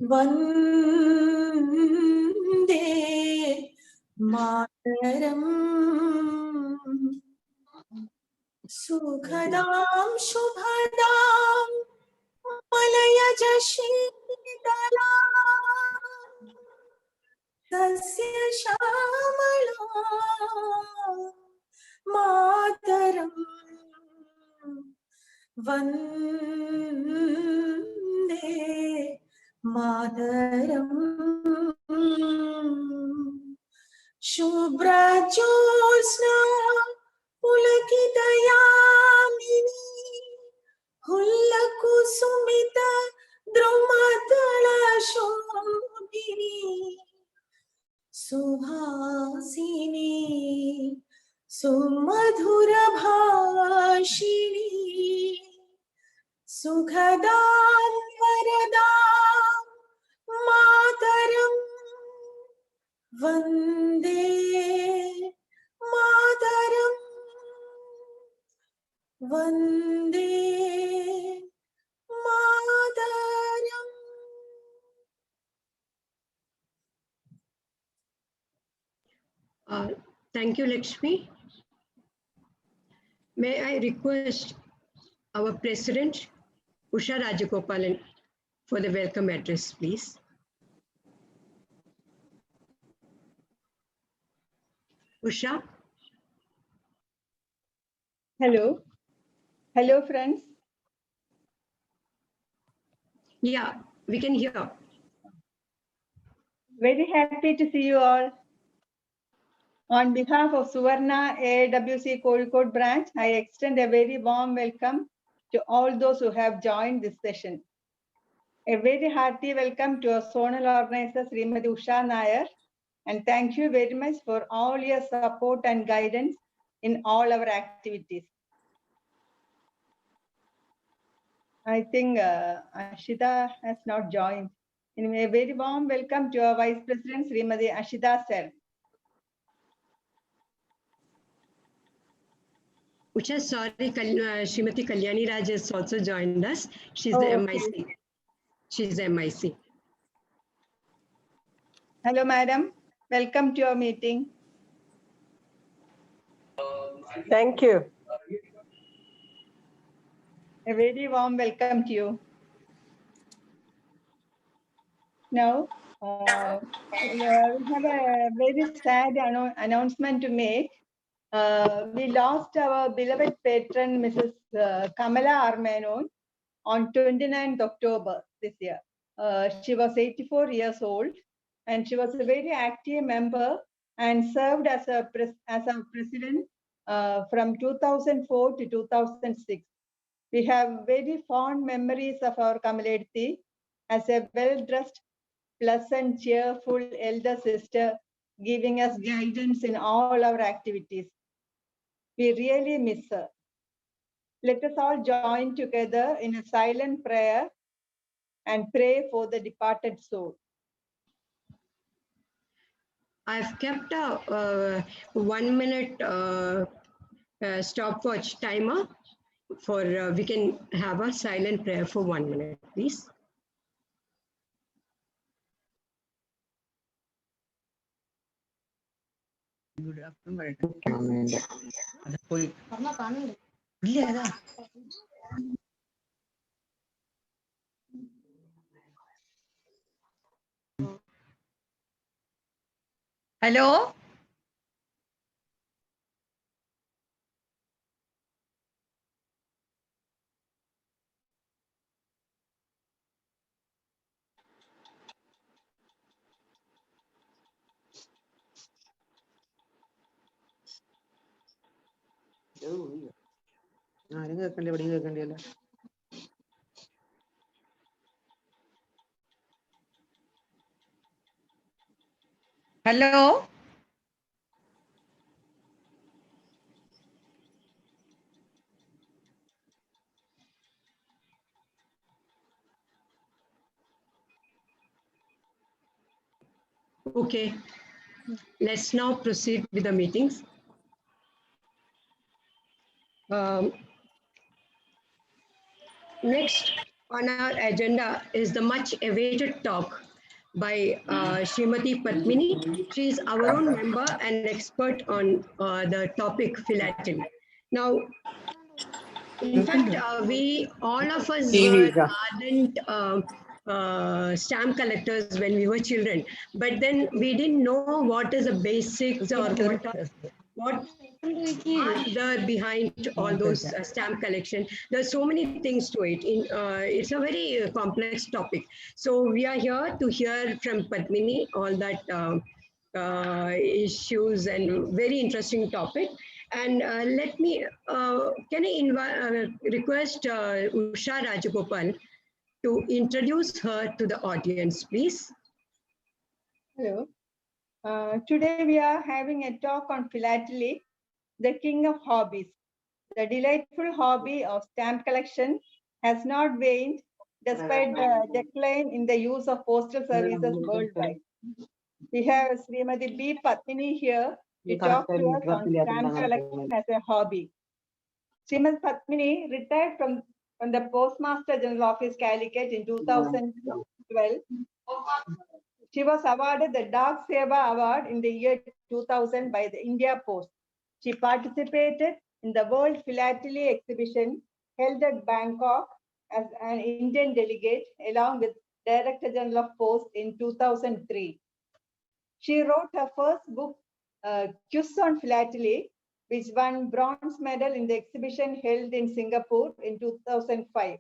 वन्दे मातरम् सुखदां शुभदां मलयज शीतलां तस्य श्यामला मातरम् वन्दे मातरम् शुभ्रज्योत्स्ना पुलकितयामिनी हुल्लकुसुमित द्रुमदलशोभिनी सुहासिनी सुमधुरभाषिणी सुखदां वरदां मातरम् Vande Mataram Vande Mataram. Thank you, Lakshmi. May I request our President, Usha Rajagopalan, for the welcome address, please. Usha. Hello. Hello, friends. Yeah, we can hear. Very happy to see you all. On behalf of Suvarna AWC Kozhikode branch, I extend a very warm welcome to all those who have joined this session. A very hearty welcome to our zonal organizer, Srimati Usha Nair, and thank you very much for all your support and guidance in all our activities. I think Ashita has not joined. Anyway, a very warm welcome to our Vice President, Srimati Ashita Sir. Usha, sorry, Srimati Kalyani Raj has also joined us. She's the MIC. She's the MIC. Hello, madam. Welcome to your meeting. Thank you. A very warm welcome to you. Now, we have a very sad announcement to make. We lost our beloved patron, Mrs. Kamala Armenon, on 29th October this year. She was 84 years old, and she was a very active member and served as a president from 2004 to 2006. We have very fond memories of our Kamaledthi as a well-dressed, pleasant, cheerful elder sister, giving us guidance in all our activities. We really miss her. Let us all join together in a silent prayer and pray for the departed soul. I've kept a 1 minute stopwatch timer for we can have a silent prayer for 1 minute, please. Good afternoon. Hello. Hello. Okay, let's now proceed with the meetings. Next on our agenda is the much awaited talk by Srimati Padmini. She is our own member and expert on the topic philately. Now, in fact, we all of us were ardent stamp collectors when we were children, but then we didn't know what is the basics or what are there behind all those stamp collection. There's so many things to it. It's a very complex topic. So we are here to hear from Padmini all that issues and very interesting topic. And let me, can I request Usha Rajagopal to introduce her to the audience, please? Hello. Today we are having a talk on philately, the king of hobbies. The delightful hobby of stamp collection has not waned despite the decline in the use of postal services worldwide. We have Srimati B. Padmini here to talk to us on stamp collection as a hobby. Srimati Padmini retired from the Postmaster General Office, Calicut in 2012. She was awarded the Dak Seva Award in the year 2000 by the India Post. She participated in the World Philately Exhibition held at Bangkok as an Indian delegate along with Director General of Post in 2003. She wrote her first book, Quiz on Philately, which won bronze medal in the exhibition held in Singapore in 2005.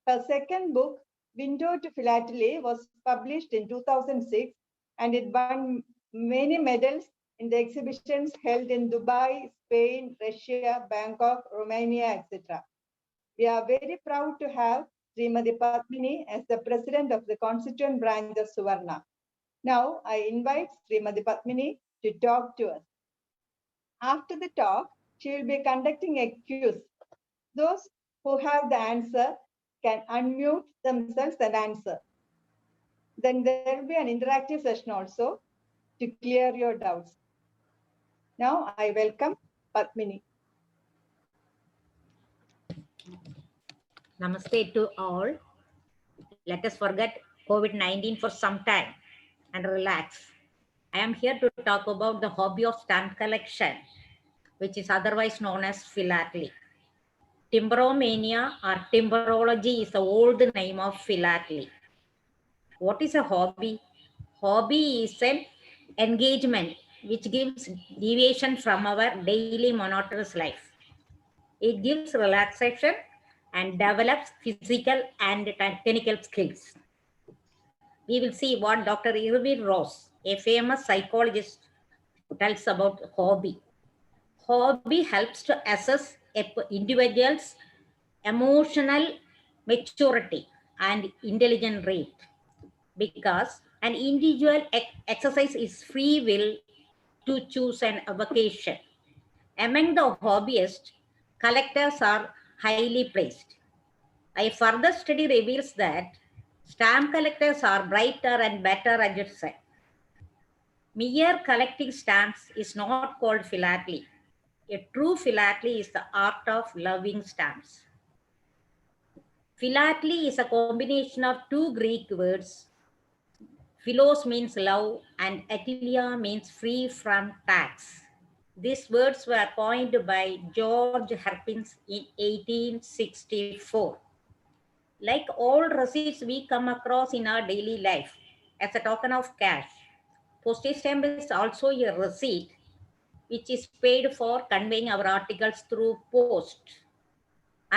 Her second book, Window to Philately, was published in 2006 and it won many medals in the exhibitions held in Dubai, Spain, Russia, Bangkok, Romania, etc. We are very proud to have Srimati Padmini as the president of the constituent branch of Suvarna. Now, I invite Srimati Padmini to talk to us. After the talk, she will be conducting a quiz. Those who have the answer can unmute themselves and answer. Then there will be an interactive session also to clear your doubts. Now, I welcome Padmini. Namaste to all. Let us forget COVID-19 for some time and relax. I am here to talk about the hobby of stamp collection, which is otherwise known as philately. Timberomania or timberology is the old name of philately. What is a hobby? Hobby is an engagement which gives deviation from our daily monotonous life. It gives relaxation and develops physical and technical skills. We will see what Dr. Irving Ross, a famous psychologist, tells about hobby. Hobby helps to assess an individual's emotional maturity and intelligence rate, because an individual exercise is free will to choose an vocation. Among the hobbyists, collectors are highly placed. A further study reveals that stamp collectors are brighter and better adjusted. Mere collecting stamps is not called philately. A true philately is the art of loving stamps. Philately is a combination of two Greek words. Philos means love and Atelia means free from tax. These words were coined by George Herpins in 1864. Like all receipts we come across in our daily life as a token of cash, postage stamp is also a receipt which is paid for conveying our articles through post.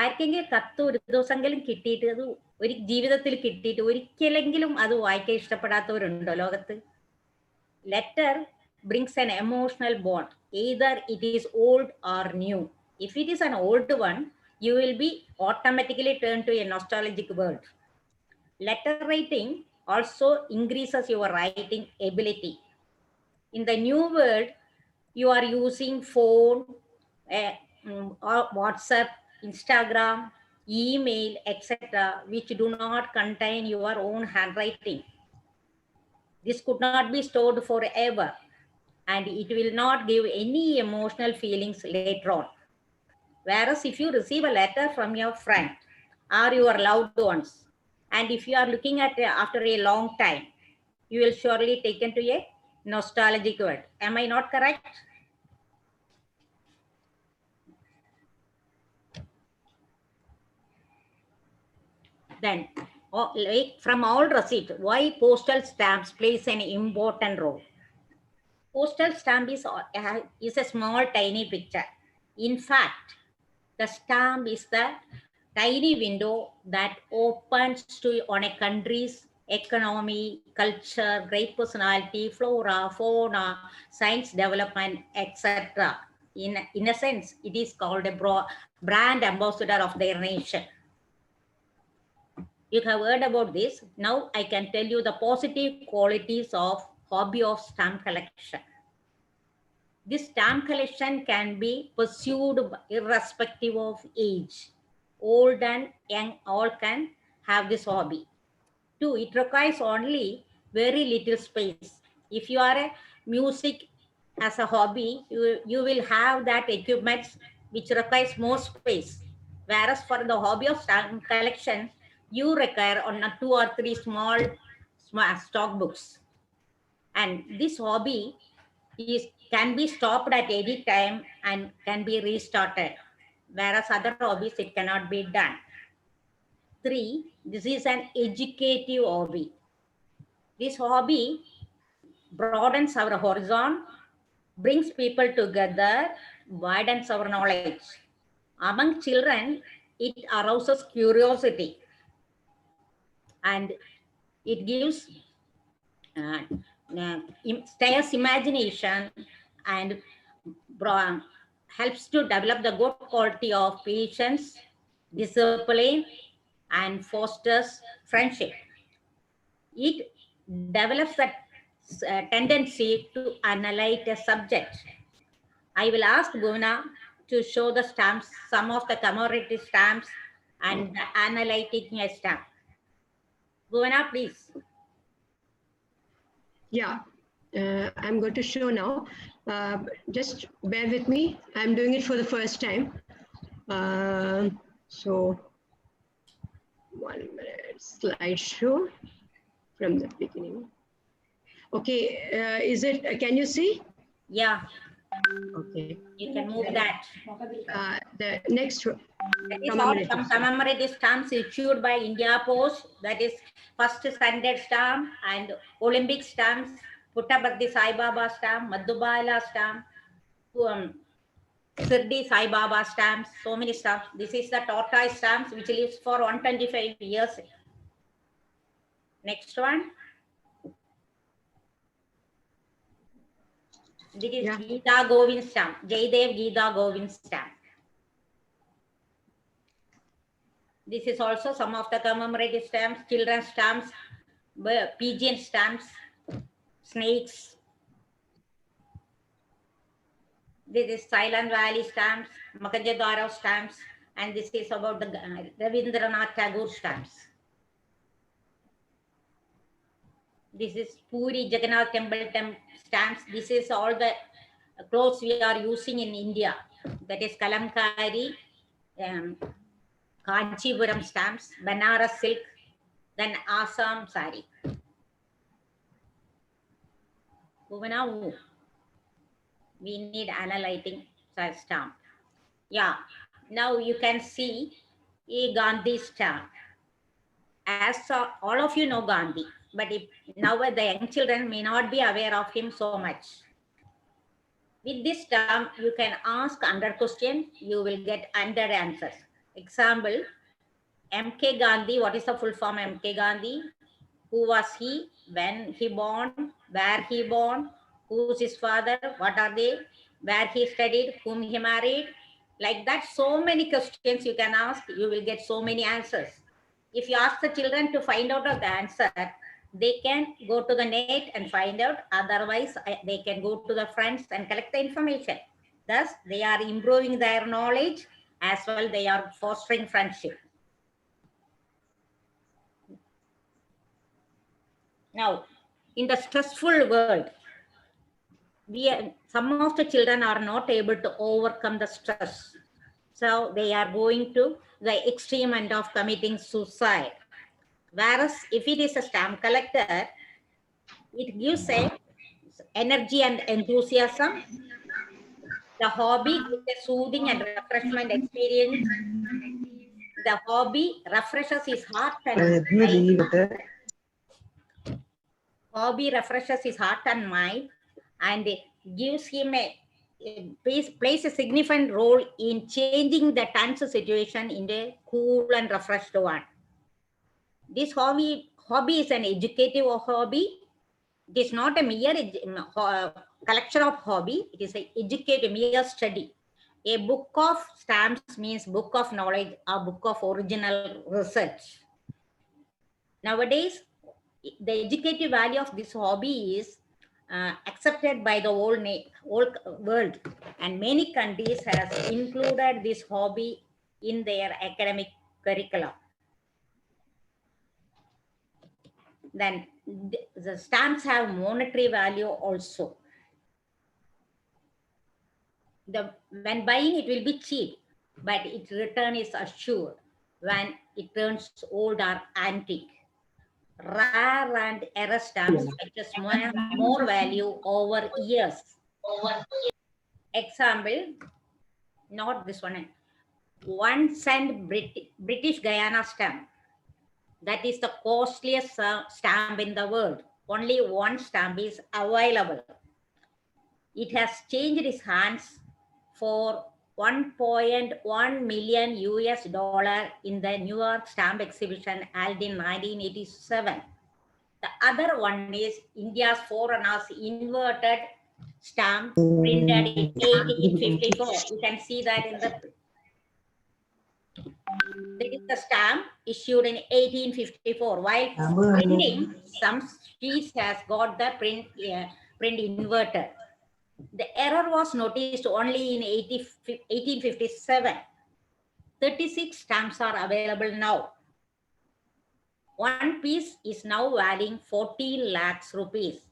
ആർക്കെങ്കിലും കത്ത് ഒരു ദിവസമെങ്കിലും കിട്ടിയിട്ട് അത് ഒരു ജീവിതത്തിൽ കിട്ടിയിട്ട് ഒരിക്കലെങ്കിലും അത് വായിക്കാൻ ഇഷ്ടപ്പെടാത്തവരുണ്ടോ ലോകത്ത്? Letter brings an emotional bond. Either it is old or new. If it is an old one, you will be automatically turned to a nostalgic world. Letter writing also increases your writing ability. In the new world, you are using phone, WhatsApp, Instagram, email, etc., which do not contain your own handwriting. This could not be stored forever, and it will not give any emotional feelings later on. Whereas if you receive a letter from your friend or your loved ones. And if you are looking at after a long time, you will surely taken to a nostalgic word. Am I not correct? Then, like from all receipt, why postal stamps plays an important role? Postal stamp is a small tiny picture. In fact, the stamp is the tiny window that opens to on a country's economy, culture, great personality, flora, fauna, science development, etc. In a sense, it is called a brand ambassador of their nation. You have heard about this. Now I can tell you the positive qualities of hobby of stamp collection. This stamp collection can be pursued irrespective of age. Old and young all can have this hobby. Two, it requires only very little space. If you are a music as a hobby, you will have that equipment which requires more space. Whereas for the hobby of stamp collection, you require on 2 or 3 small stock books. And this hobby can be stopped at any time and can be restarted. Whereas other hobbies, it cannot be done. 3, this is an educative hobby. This hobby broadens our horizon, brings people together, widens our knowledge. Among children, it arouses curiosity and it gives stirs imagination and helps to develop the good quality of patience, discipline, and fosters friendship. It develops a tendency to analyze a subject. I will ask Bhuvana to show the stamps, some of the commemorative stamps and the analytic stamp. Bhuvana, please. Yeah, I'm going to show now. Just bear with me. I'm doing it for the first time. So 1 minute slideshow from the beginning. Okay, is it, can you see? Yeah, Okay. you can move that. The next That is all some commemorative stamps issued by India Post. That is first Sunday stamp and Olympic stamps, Puttaparthi Sai Baba stamp, Madhubala stamp, Sirdi Sai Baba stamps, so many stamps. This is the tortoise stamps which lives for 125 years. Next one. This is Geeta Govind stamp, Jaidev Geeta Govind stamp. This is also some of the commemorative stamps, children's stamps, pigeon stamps, snakes. This is Silent Valley stamps, Makajadwara stamps, and this is about the Ravindranath Tagore stamps. This is Puri Jagannath Temple stamps. This is all the clothes we are using in India. That is Kalamkari, Kanchipuram stamps, Banaras silk, then Assam sari. Now we need analyzing stamp. Yeah, now you can see a Gandhi stamp. As all of you know Gandhi, but if now the young children may not be aware of him so much. With this stamp, you can ask under question, you will get under answers. Example, MK Gandhi, what is the full form MK Gandhi? Who was he? When he born? Where he born? Who's his father? What are they? Where he studied? Whom he married? Like that, so many questions you can ask, you will get so many answers. If you ask the children to find out of the answer, they can go to the net and find out. Otherwise, they can go to the friends and collect the information. Thus, they are improving their knowledge as well. They are fostering friendship. Now, in the stressful world, some of the children are not able to overcome the stress. So they are going to the extreme end of committing suicide. Whereas if it is a stamp collector, it gives a energy and enthusiasm. The hobby gives a soothing and refreshment experience. The hobby refreshes his heart and mind. Hobby refreshes his heart and mind, and gives him plays a significant role in changing the tense situation into a cool and refreshed one. This hobby is an educative hobby. It is not a mere collection of hobby. It is an educative, mere study. A book of stamps means book of knowledge, a book of original research. Nowadays, the educative value of this hobby is accepted by the whole world, and many countries has included this hobby in their academic curriculum. Then the stamps have monetary value also. When buying, it will be cheap, but its return is assured when it turns old or antique. Rare and error stamps fetches more value over years. Example, not this one. 1 cent British Guyana stamp. That is the costliest stamp in the world. Only one stamp is available. It has changed its hands for $1.1 million in the New York Stamp Exhibition held in 1987. The other one is India's foreigners inverted stamp printed in 1854. You can see that in the. This is the stamp issued in 1854. While printing, some sheets has got the print inverted. The error was noticed only in 1857. 36 stamps are available now. One piece is now valuing 40 lakhs rupees.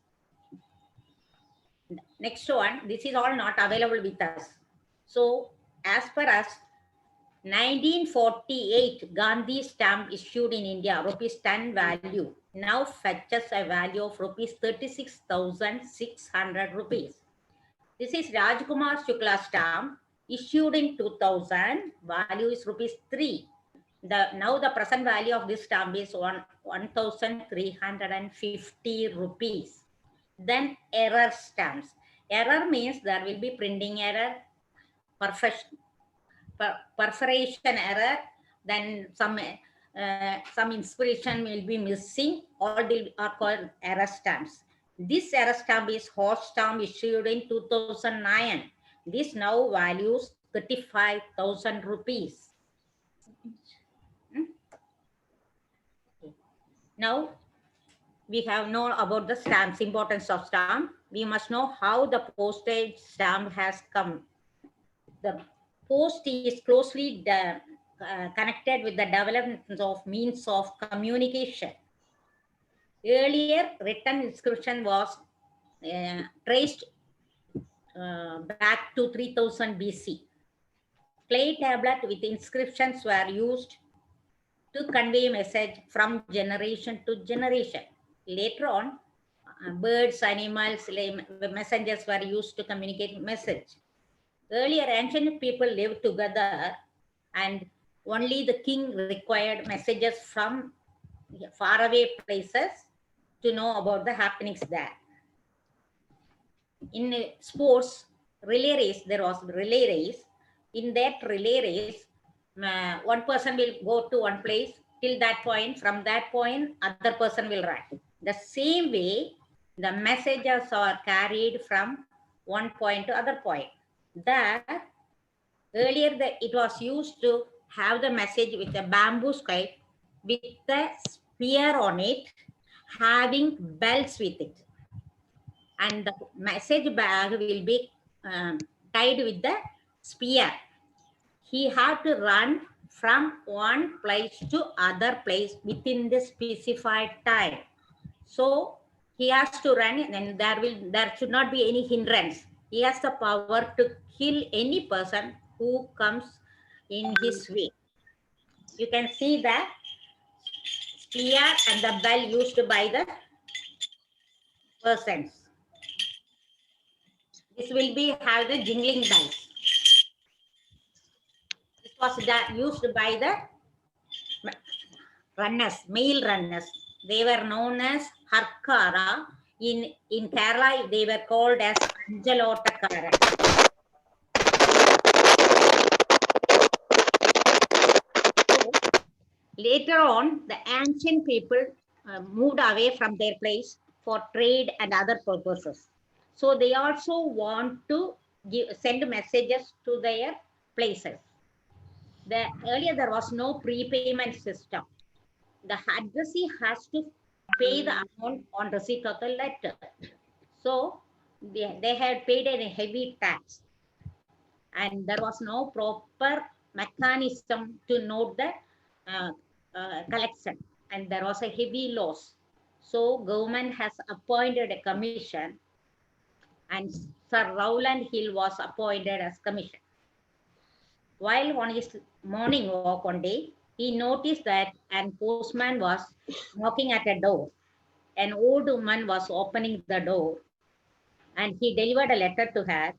Next one, this is all not available with us. So as per us, 1948 Gandhi stamp issued in India, rupees 10 value, now fetches a value of rupees 36,600 rupees. This is Rajkumar Shukla stamp issued in 2000, value is rupees 3. Now the present value of this stamp is 1,350 rupees. Then error stamps. Error means there will be printing error, perforation error, then some inscription will be missing. All they are called error stamps. This error stamp is horse stamp issued in 2009. This now values 35,000 rupees. Now, we have known about the stamps, importance of stamp. We must know how the postage stamp has come. The post is closely connected with the development of means of communication. Earlier, written inscription was traced back to 3000 BC. Clay tablet with inscriptions were used to convey message from generation to generation. Later on, birds, animals, messengers were used to communicate message. Earlier, ancient people lived together and only the king required messages from faraway places to know about the happenings there. In sports, relay race, there was relay race. In that relay race, one person will go to one place till that point. From that point, other person will run. The same way, the messages are carried from one point to other point. That earlier it was used to have the message with a bamboo sky with the spear on it, having bells with it. And the message bag will be tied with the spear. He had to run from one place to other place within the specified time. So he has to run, and there should not be any hindrance. He has the power to kill any person who comes in his way. You can see the spear and the bell used by the persons. This will be have the jingling bells. This was used by the runners, male runners. They were known as Harkara. In Kerala, they were called as Anjalottakara. Later on, the ancient people moved away from their place for trade and other purposes. So they also want to send messages to their places. Earlier, there was no prepayment system. The addressee has to pay the amount on receipt of the letter. So they had paid a heavy tax. And there was no proper mechanism to note the collection, and there was a heavy loss. So government has appointed a commission, and Sir Rowland Hill was appointed as commission. While on his morning walk one day, he noticed that an postman was knocking at a door. An old woman was opening the door, and he delivered a letter to her.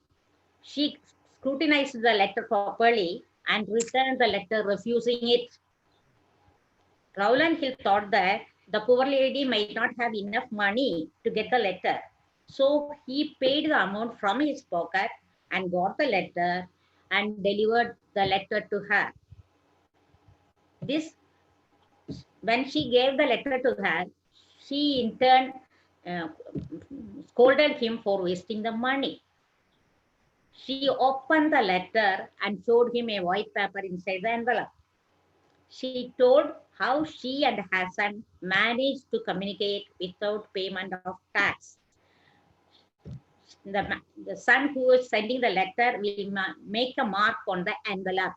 She scrutinized the letter properly and returned the letter, refusing it. Rowland Hill thought that the poor lady might not have enough money to get the letter. So he paid the amount from his pocket and got the letter and delivered the letter to her. When she gave the letter to her, she in turn scolded him for wasting the money. She opened the letter and showed him a white paper inside the envelope. She told how she and her son managed to communicate without payment of tax. The son who is sending the letter will make a mark on the envelope.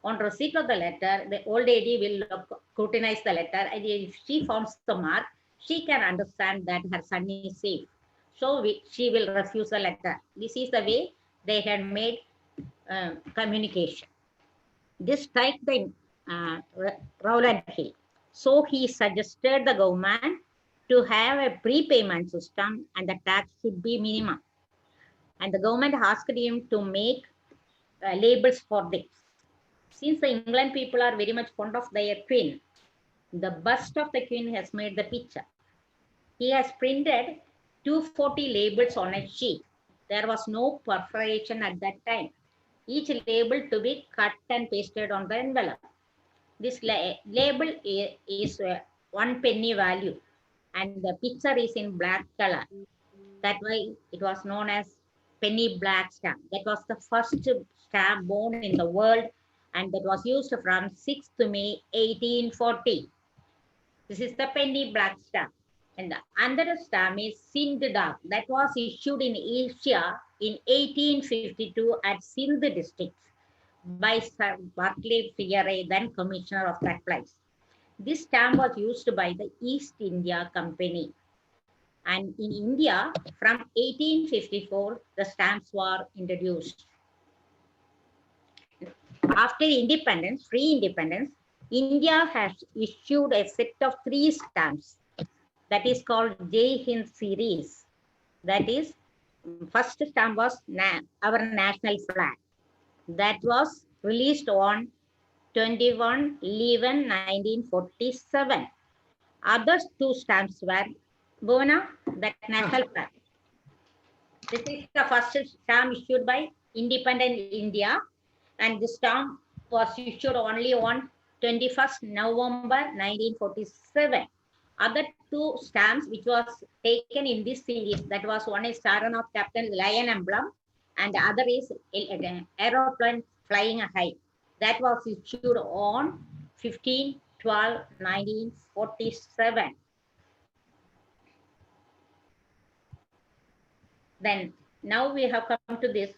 On receipt of the letter, the old lady will scrutinize the letter, and if she finds the mark, she can understand that her son is safe. So she will refuse the letter. This is the way they had made communication. This strike the Rowland Hill. So he suggested the government to have a prepayment system and the tax should be minimum. And the government asked him to make labels for this. Since the England people are very much fond of their queen, the bust of the queen has made the picture. He has printed 240 labels on a sheet. There was no perforation at that time. Each label to be cut and pasted on the envelope. This label is 1 penny value and the picture is in black color. That why it was known as penny black stamp. That was the first stamp born in the world and that was used from 6th May 1840. This is the penny black stamp. And the other stamp is Sindh Dak. That was issued in Asia in 1852 at Sindh district by Sir Barclay Frere, then commissioner of that place. This stamp was used by the East India Company. And in India, from 1854, the stamps were introduced. After independence, free independence, India has issued a set of 3 stamps that is called Jai Hind series. That is, first stamp was our national flag. That was released on 21/11/1947. Other 2 stamps were Bona, that national flag. This is the first stamp issued by independent India, and this stamp was issued only on 21st November 1947. Other 2 stamps which was taken in this series, that was one is Charan of Captain Lion emblem, and the other is aeroplane flying high. That was issued on 15/12/1947. Then now we have come to this.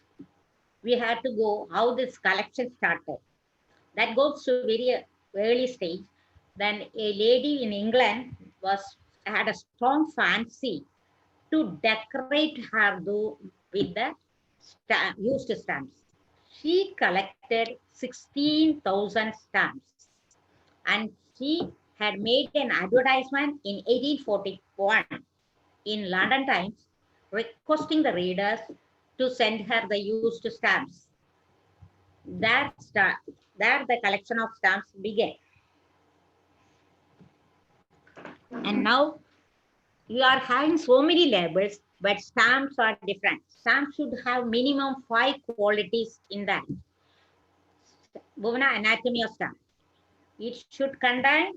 We have to go how this collection started. That goes to very early stage. Then a lady in England had a strong fancy to decorate her door with the used stamps. She collected 16,000 stamps, and she had made an advertisement in 1841 in London Times requesting the readers to send her the used stamps. There the collection of stamps began. And now you are having so many labels, but stamps are different. Stamps should have minimum 5 qualities in that. Bhuvana, anatomy of stamp. It should contain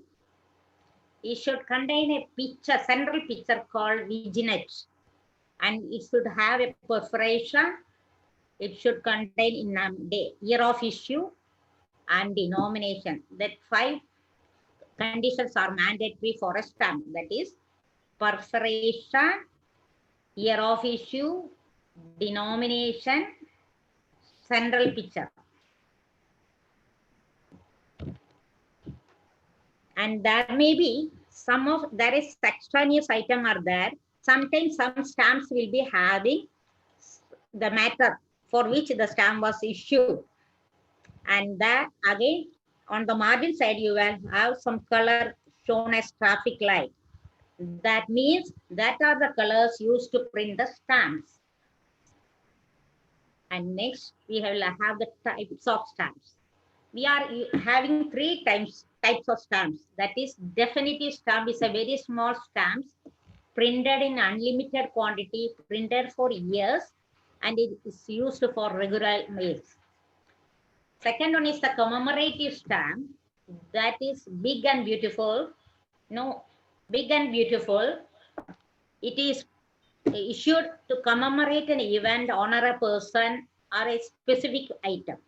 a picture, central picture called vignette, and it should have a perforation. It should contain in year of issue and denomination. That 5 conditions are mandatory for a stamp. That is perforation, year of issue, denomination, central picture. And there may be there is extraneous item are there. Sometimes some stamps will be having the matter for which the stamp was issued. And that again, on the margin side, you will have some color shown as traffic light. That means that are the colors used to print the stamps. And next, we will have the types of stamps. We are having 3 types of stamps. That is, definitive stamp is a very small stamps printed in unlimited quantity, printed for years, and it is used for regular mails. Second one is the commemorative stamp. That is big and beautiful. No, big and beautiful. It is issued to commemorate an event, honor a person, or a specific item.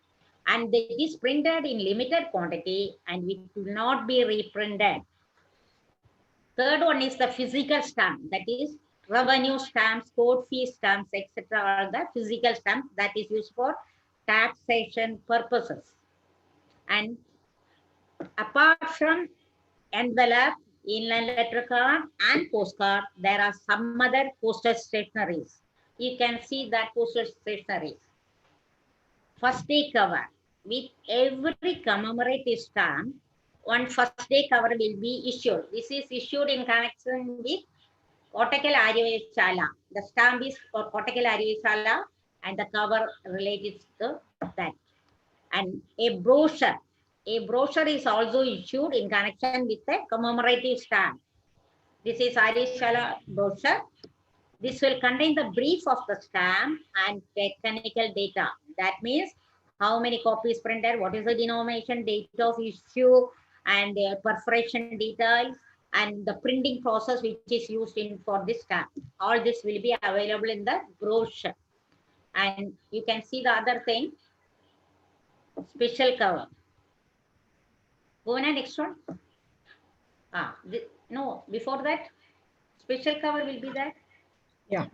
And it is printed in limited quantity and it will not be reprinted. Third one is the physical stamp. That is revenue stamps, court fee stamps, etc. are the physical stamps that is used for taxation purposes. And apart from envelope, inland letter card, and postcard, there are some other postage stationaries. You can see that postage stationaries. First day cover. With every commemorative stamp, one first day cover will be issued. This is issued in connection with Kottakkal Aryaveshala. The stamp is for Kottakkal Aryaveshala and the cover related to that. And a brochure. A brochure is also issued in connection with a commemorative stamp. This is Aryaveshala brochure. This will contain the brief of the stamp and technical data. That means how many copies printed, what is the denomination, date of issue, and perforation details, and the printing process which is used for this stamp. All this will be available in the brochure. And you can see the other thing, special cover. Go on, next one. No, before that, special cover will be there. Yeah.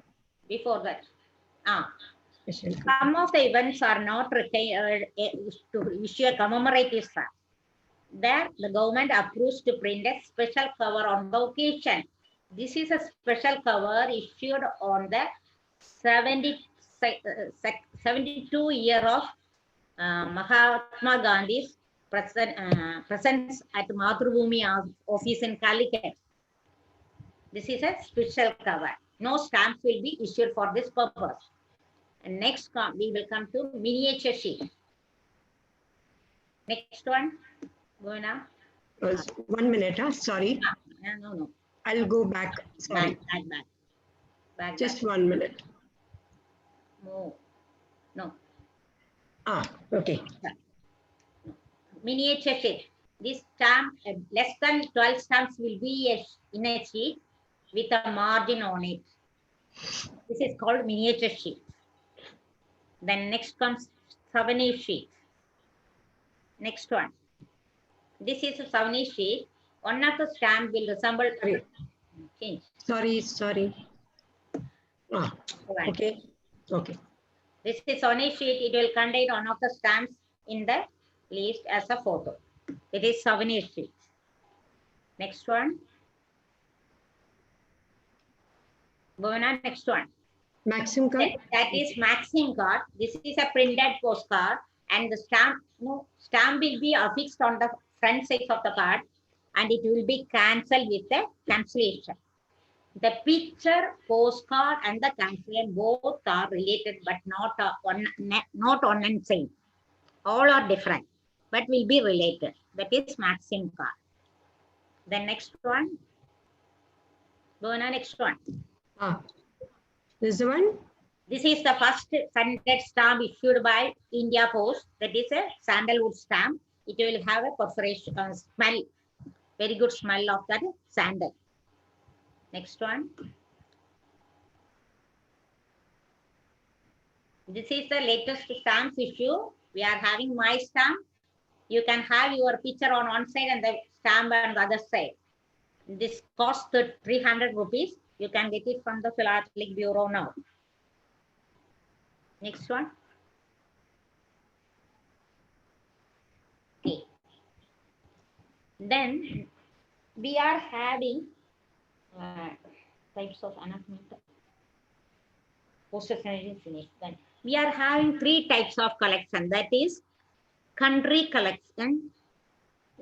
Before that. Special. Some of the events are not required to issue a commemorative stamp. There, the government approves to print a special cover on the occasion. This is a special cover issued on the 72 year of Mahatma Gandhi's presence at Mathrubhumi office in Calicut. This is a special cover. No stamps will be issued for this purpose. And next, we will come to miniature sheet. Next one, go now. 1 minute, sorry. No. I'll go back. Sorry. Back. Just 1 minute. No. Okay. Miniature sheet. This stamp, less than 12 stamps will be in a sheet with a margin on it. This is called miniature sheet. Then next comes souvenir sheet. Next one. This is a souvenir sheet. One of the stamp will resemble. Change. Sorry. Okay. This is souvenir sheet. It will contain one of the stamps in the list as a photo. It is souvenir sheet. Next one. Bhavana, next one. Maxim card. That is Maxim card. This is a printed postcard, and the stamp, stamp will be affixed on the front side of the card, and it will be cancelled with the cancellation. The picture, postcard, and the cancellation both are related, but not one and same. All are different, but will be related. That is Maxim card. The next one. Go on, next one. This is the one. This is the first scented stamp issued by India Post. That is a sandalwood stamp. It will have a perforation smell, very good smell of that sandal. Next one. This is the latest stamp issue. We are having my stamp. You can have your picture on one side and the stamp on the other side. This costs 300 rupees. You can get it from the Philatelic Bureau now. Next one. Okay. Then we are having types of announcement. Posters and finished. Then we are having 3 types of collection. That is country collection,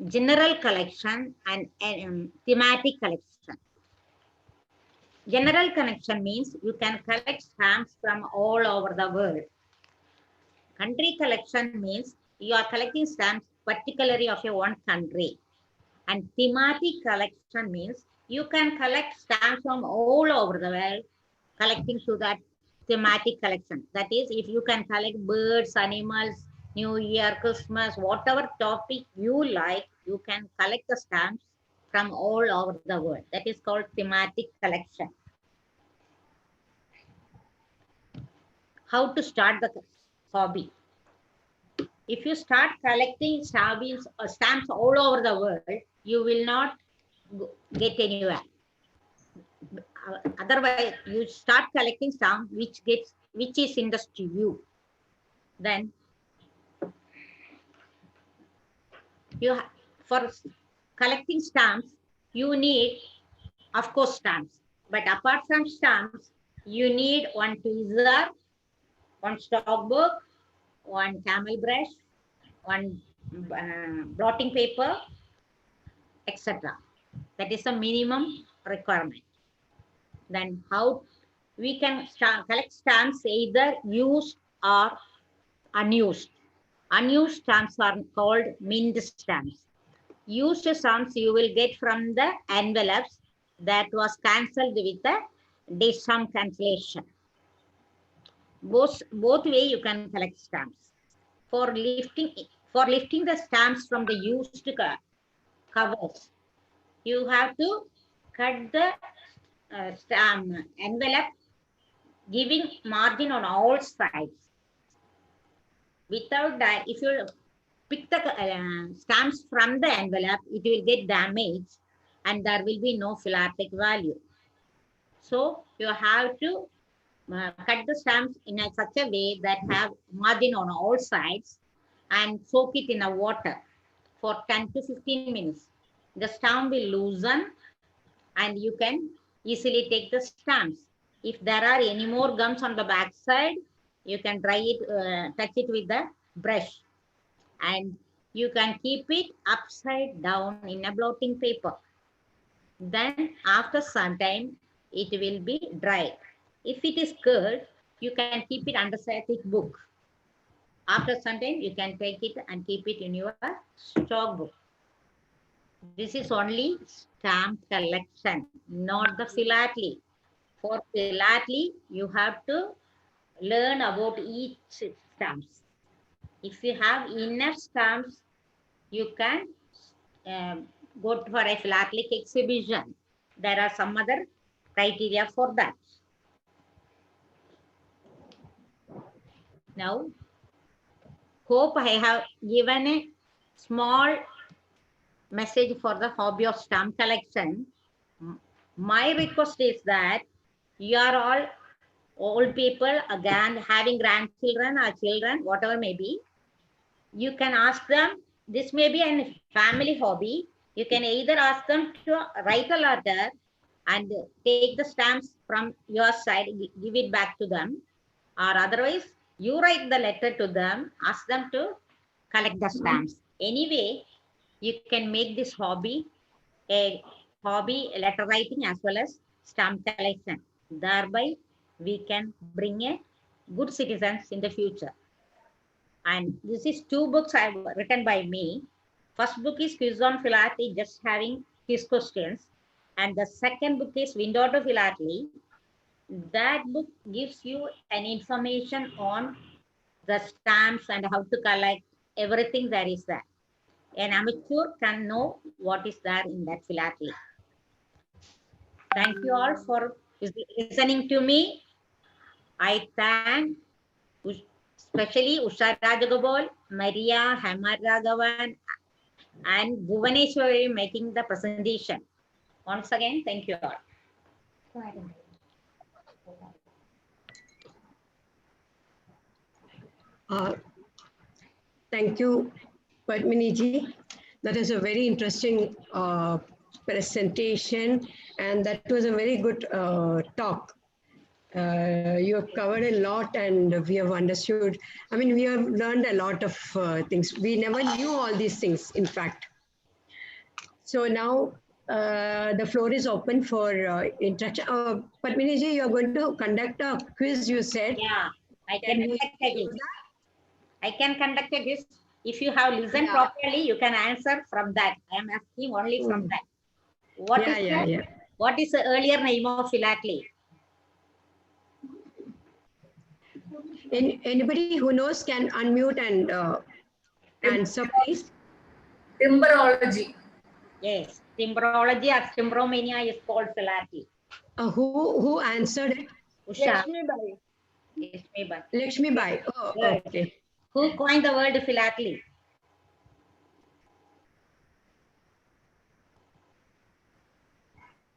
general collection, and thematic collection. General collection means you can collect stamps from all over the world. Country collection means you are collecting stamps particularly of your one country. And thematic collection means you can collect stamps from all over the world, collecting to that thematic collection. That is, if you can collect birds, animals, New Year, Christmas, whatever topic you like, you can collect the stamps from all over the world. That is called thematic collection. How to start the hobby? If you start collecting stamps all over the world, you will not get anywhere. Otherwise, you start collecting stamps which is interest to you. Then for collecting stamps, you need, of course, stamps. But apart from stamps, you need one tweezer, one stockbook, one camel brush, one blotting paper, etc. That is the minimum requirement. Then how we can collect stamps either used or unused. Unused stamps are called mint stamps. Used stamps you will get from the envelopes that was cancelled with the date stamp cancellation. Both way you can collect stamps. For lifting the stamps from the used covers, you have to cut the stamp envelope, giving margin on all sides. Without that, if you pick the stamps from the envelope, it will get damaged and there will be no philatelic value. So you have to cut the stamps in such a way that have margin on all sides and soak it in a water for 10 to 15 minutes. The stamp will loosen and you can easily take the stamps. If there are any more gums on the back side, you can dry it, touch it with the brush. And you can keep it upside down in a blotting paper. Then after some time, it will be dry. If it is curled, you can keep it under a thick book. After some time, you can take it and keep it in your stock book. This is only stamp collection, not the philately. For philately, you have to learn about each stamps. If you have enough stamps, you can go for a philatelic exhibition. There are some other criteria for that. Now, hope I have given a small message for the hobby of stamp collection. My request is that you are all old people, again having grandchildren or children, whatever may be. You can ask them, this may be a family hobby. You can either ask them to write a letter and take the stamps from your side, give it back to them, or otherwise you write the letter to them, ask them to collect the stamps. Anyway, you can make this hobby a hobby, letter writing as well as stamp collection. Thereby, we can bring a good citizens in the future. And this is 2 books I've written by me. First book is Quiz on Philately, just having quiz questions. And the second book is Window to Philately. That book gives you an information on the stamps and how to collect everything that is there. An amateur can know what is there in that philately. Thank you all for listening to me. I thank especially Usha Rajagopal, Maria, Hema Raghavan, and Bhuvaneshwari making the presentation. Once again, thank you all. Thank you, Padmini ji. That is a very interesting presentation, and that was a very good talk. You have covered a lot, and we have understood. I mean, we have learned a lot of things. We never knew all these things, in fact. So now the floor is open for interaction. Padmini ji, you are going to conduct a quiz, you said. Yeah, I can conduct a quiz. I can conduct a quiz. If you have listened properly, you can answer from that. I am asking only from that. What is the earlier name of philately? Anybody who knows can unmute and answer, please. Timberology. Yes, timberology or timbromania is called philately. Who answered it? Usha. Lakshmi Bai. Oh, okay. Who coined the word philately?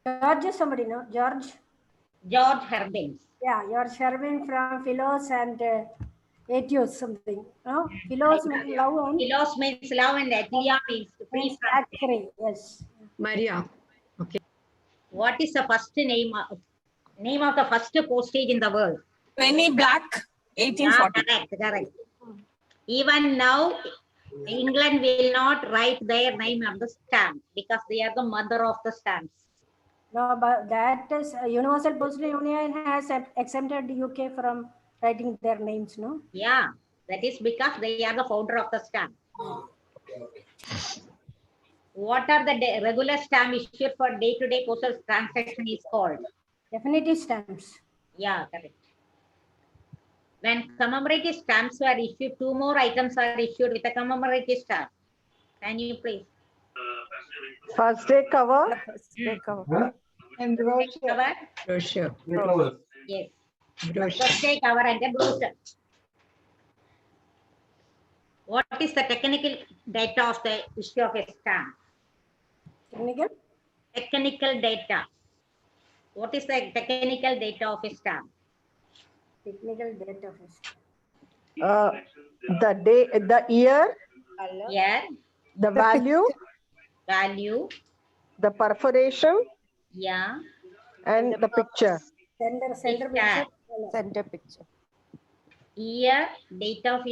George, somebody, no? George? George Herbins. Yeah, George Herbin from Philos and Etios, something. No? Philos means love and... Philos means love and Ethia means free. Yes. Maria. Okay. What is the first name of the first postage in the world? Penny Black, 1840. Correct. Even now, England will not write their name on the stamp because they are the mother of the stamps. No, but that is Universal Postal Union has exempted UK from writing their names, no? Yeah, that is because they are the founder of the stamp. What are the regular stamp issued for day-to-day postal transaction is called? Definitive stamps. Yeah, correct. When commemorative stamps were issued, 2 more items are issued with a commemorative stamp. Can you please? First day cover. First day cover. And Cover? Brochure. Yes. Brochure. First day cover and a brochure. What is the technical data of the issue of a stamp? Technical? Technical data. What is the technical data of a stamp? Technical data of a stamp. The day, the year, Yeah. the value, Value. the perforation, Yeah. and the picture. Center Picture. picture. Center picture. Year, date of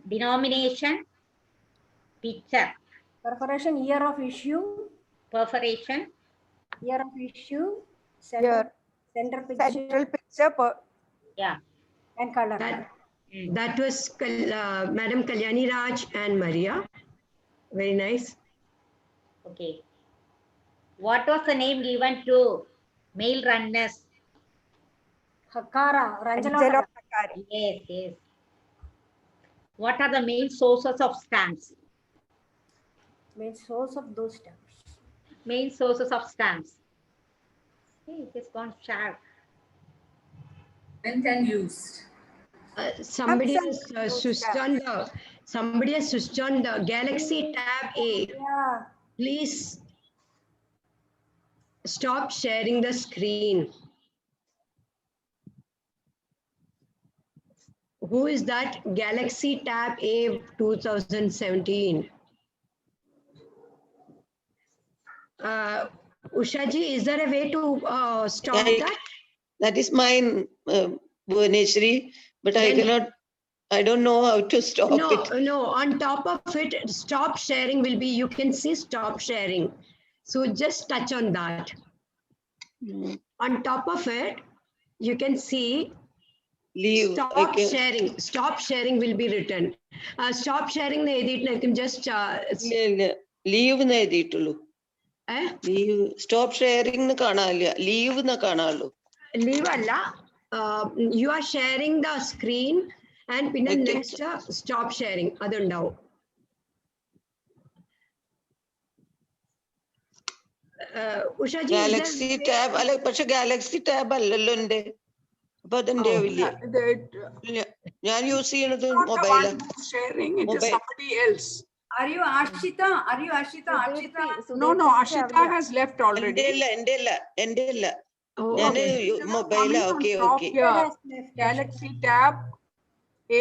denomination, picture, Perforation, year of issue, perforation, year of issue, Here. center picture, Central picture. yeah. and color. That was Madam Kalyani Raj and Maria. Very nice. Okay. What was the name given to mail runners? Hakara, Ranjala. Yes. What are the main sources of stamps? Main source of those stamps. Main sources of stamps. Hey, it has gone sharp. When can used? Somebody has switched on the Galaxy Tab A. Yeah. Please stop sharing the screen. Who is that? Galaxy Tab A 2017. Ushaji, is there a way to stop I- that? That is mine, Bhuvaneshwari, but I Then- cannot, I don't know how to stop No, it. no, on top of it, stop sharing will be, you can see stop sharing. So just touch on that. Mm. On top of it, you can see Leave. stop sharing. Stop sharing will be written. Stop sharing, you can just, Leave എന്ന് എഴുതിയിട്ടുള്ളൂ. eh? Leave. Stop sharing എന്ന് കാണാനില്ല. Leave എന്ന് കാണാനുള്ളൂ. Leave alla. You are sharing the screen and pinna Okay. next stop sharing. Adundao. Ushaji, Galaxy tab അല്ല പക്ഷെ Galaxy tab അല്ലല്ലോ എന്റെ. അപ്പൊ അതെന്റെ ആവില്ല. ഞാൻ യൂസ് ചെയ്യണത് മൊബൈലാ. Sharing it is Mobile. somebody else. Are you Ashita? Are you Ashita? Ashita? No, Ashita has left എന്റെ already. അല്ല എന്റെ അല്ല. Oh, ഞാൻ okay. മൊബൈലാ. Coming on okay top okay. here. Galaxy Tab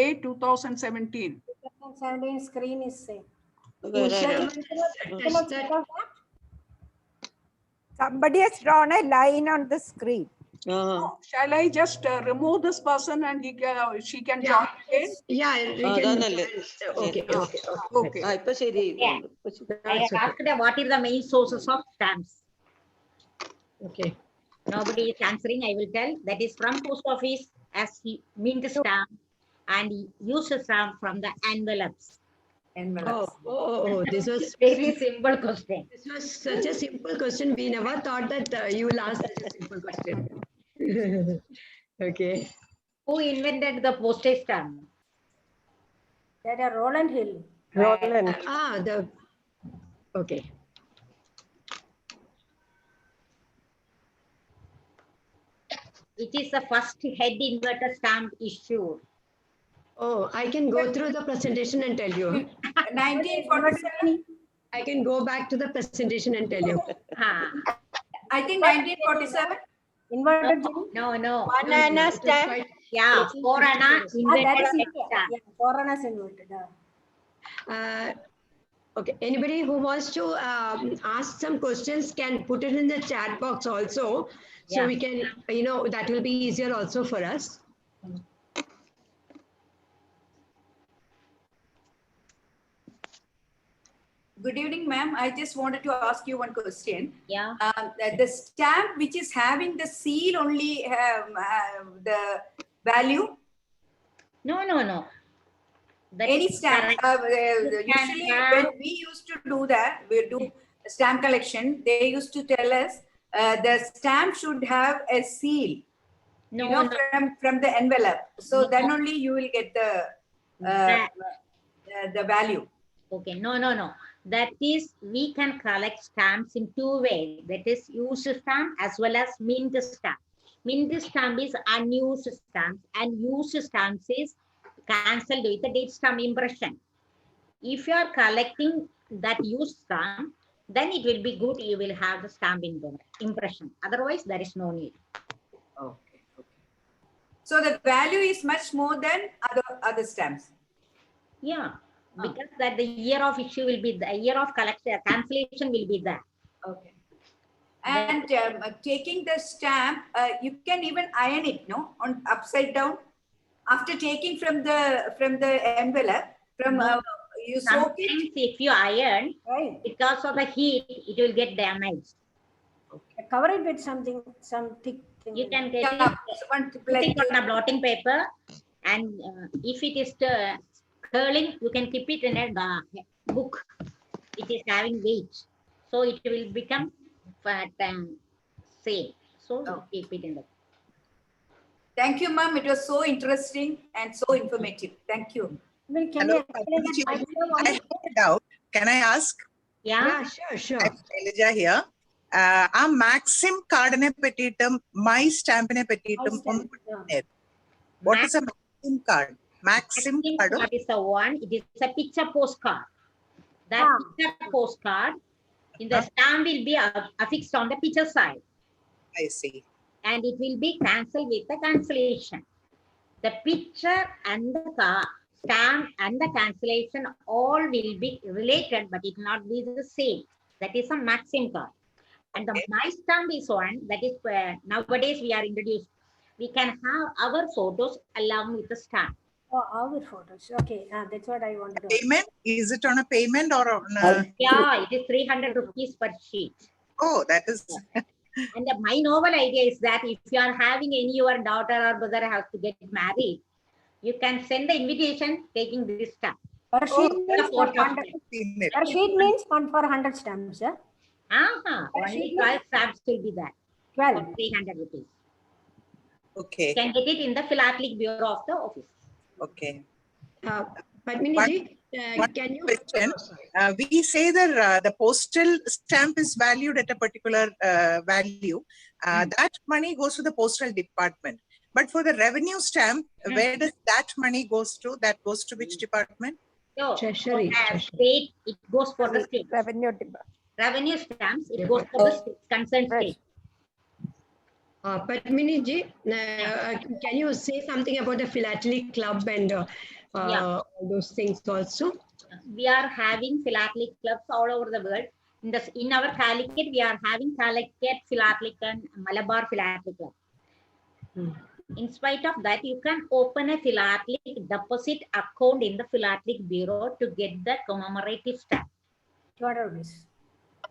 A 2017. 2017 screen is same. Somebody has drawn a line on the screen. Shall I just remove this person and she can join again? Yeah, we can. അതാണല്ലേ. Okay, okay, Okay. ആ ഇപ്പൊ ശരി. I asked them what is the main sources of stamps. okay. Nobody is answering. I will tell. That is from post office as he mint stamp and he uses stamp from the envelopes. Oh, this was Very simple question. this was such a simple question. We never thought that you will ask such a simple question. Okay. Who invented the postage stamp? That are Roland Hill. Roland. Okay. It is the first head inverter stamp issued. Oh, I can go through the presentation and tell you. 1947. I can go back to the presentation and tell you. I think 1947. Inverted Jenny? No. Banana It was stamp. quite- Yeah, Corona That invented is head India. stamp. Yeah, Corona's inverted. Okay, anybody who wants to ask some questions can put it in the chat box also. So Yeah. we can, that will be easier also for us. Good evening, ma'am. I just wanted to ask you one question. Yeah. The stamp which is having the seal only the value. No. That Any is stamp. correct. Usually, have- when we used to do that, we do stamp collection. They used to tell us the stamp should have a seal. No. From the envelope. So No. then only you will get the value. Okay, no. That is, we can collect stamps in two ways. That is, used stamp as well as mint stamp. Mint stamp is unused stamps and used stamps is cancelled with the date stamp impression. If you are collecting that used stamp, then it will be good. You will have the stamp impression. Otherwise, there is no need. Okay. So the value is much more than other stamps. Yeah, because that the year of issue will be the year of collection cancellation will be there. Okay. And taking the stamp, you can even iron it, no, on upside down. After taking from the envelope, you soak it. Sometimes if you iron, Right. because of the heat, it will get damaged. Cover it with something, some thick thing. You can get Yeah, it, put it on a blotting paper, and if it is curling, you can keep it in a book. It is having weight, so it will become fat and safe. So keep it in the. Thank you, ma'am. It was so interesting and so informative. Thank you. Well, can Hello, you- I have a doubt. Can I ask? Yeah. Sure. Shailaja here. ആ Maxim കാർഡിനെ പറ്റിയിട്ടും my സ്റ്റാമ്പിനെ പറ്റിയിട്ടും ഒന്ന് what is A Maxim card Maxim card That is the one. It is a picture postcard. That picture postcard in the stamp will be affixed on the picture side. I see. And it will be cancelled with the cancellation. The picture and the stamp and the cancellation all will be related, but it will not be the same. That is a maxim card. And the My Stamp is one that is nowadays we are introduced. We can have our photos along with the stamp. Oh, our photos. Okay, that's what I wanted to ask. Payment? Is it on a payment or on a? Yeah, it is 300 rupees per sheet. Oh, that is. And my novel idea is that if you are having any your daughter or brother has to get married, you can send the invitation taking this stamp. Per sheet Oh, means for 100. seen it. Per sheet means for 100 stamps. Yeah? Only 12 stamps will be there 12. for 300 rupees. Okay. You can get it in the philatelic bureau of the office. Okay. Padmini ji, One can you? question. We say that the postal stamp is valued at a particular value. That money goes to the postal department. But for the revenue stamp, where does that money goes to? That goes to which department? So, Treasury, for treasury. state, it goes for the state. Revenue department. Revenue stamps, it goes for the state, concerned state. Padmini ji, can you say something about the philatelic club and all those things also? We are having philatelic clubs all over the world. In our Calicut, we are having Calicut Philatelic and Malabar Philatelic Club. In spite of that, you can open a philatelic deposit account in the philatelic bureau to get the commemorative stamp. 200 rupees.